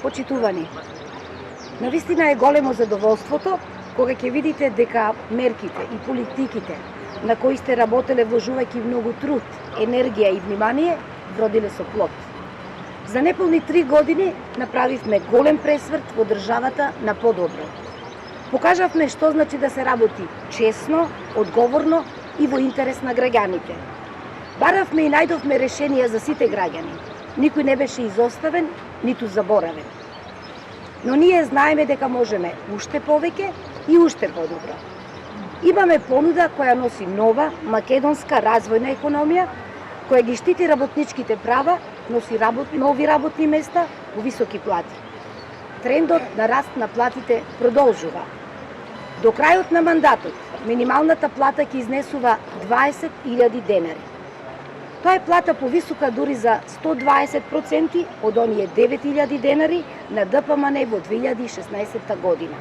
Почитувани, навистина е големо задоволството кога ќе видите дека мерките и политиките на кои сте работеле вложувајќи многу труд, енергија и внимание, вродиле со плод. За неполни 3 години направивме голем пресврт во државата на подобро. Покажавме што значи да се работи честно, одговорно и во интерес на граѓаните. Баравме и најдовме решенија за сите граѓани. Никој не беше изоставен, ниту заборавен. Но ние знаеме дека можеме уште повеќе и уште подобро. Имаме понуда која носи нова, македонска развојна економија, која ги штити работничките права, носи нови работни места во високи плати. Трендот на раст на платите продолжува. До крајот на мандатот, минималната плата ќе изнесува 20.000 денари. Тоа е плата повисока дури за 120% од оние 9.000 денари на ДПМН во 2016 година.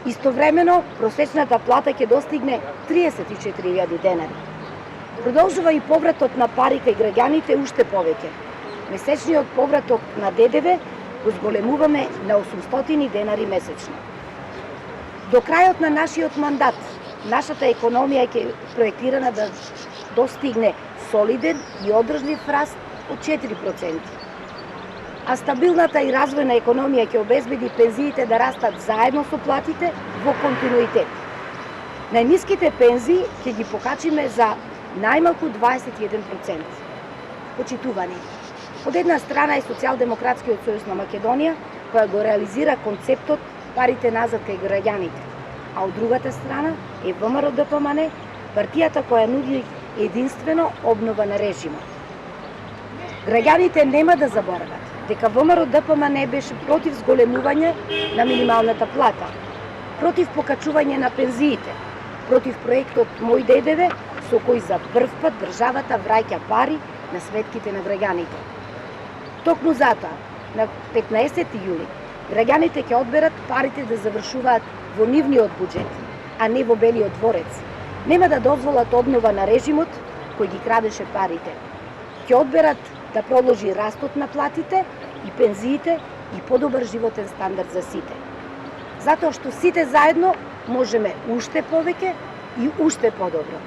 Истовремено, просечната плата ќе достигне 34.000 денари. Продолжува и повратот на пари кај граѓаните уште повеќе. Месечниот повраток на ДДВ го зголемуваме на 800 денари месечно. До крајот на нашиот мандат, нашата економија ќе проектирана да достигне солиден и одржлив раст од 4%. А стабилната и развојна економија ќе обезбеди пензиите да растат заедно со платите во континуитет. Најниските пензии ќе ги покачиме за најмалку 21%. Почитувани, од една страна е Социјалдемократскиот сојуз на Македонија, која го реализира концептот парите назад кај граѓаните, а од другата страна е ВМРО ДПМН, партијата која нуди единствено обнова на режимот. Граѓаните нема да заборават дека ВМРО ДПМН беше против зголемување на минималната плата, против покачување на пензиите, против проектот Мој ДДВ, со кој за прв пат државата враќа пари на сметките на граѓаните. Токму затоа, на 15 јули, граѓаните ќе одберат парите да завршуваат во нивниот буџет, а не во Белиот дворец. Нема да дозволат обнова на режимот кој ги крадеше парите. Ќе одберат да продолжи растот на платите и пензиите и подобар животен стандард за сите. Затоа што сите заедно можеме уште повеќе и уште подобро.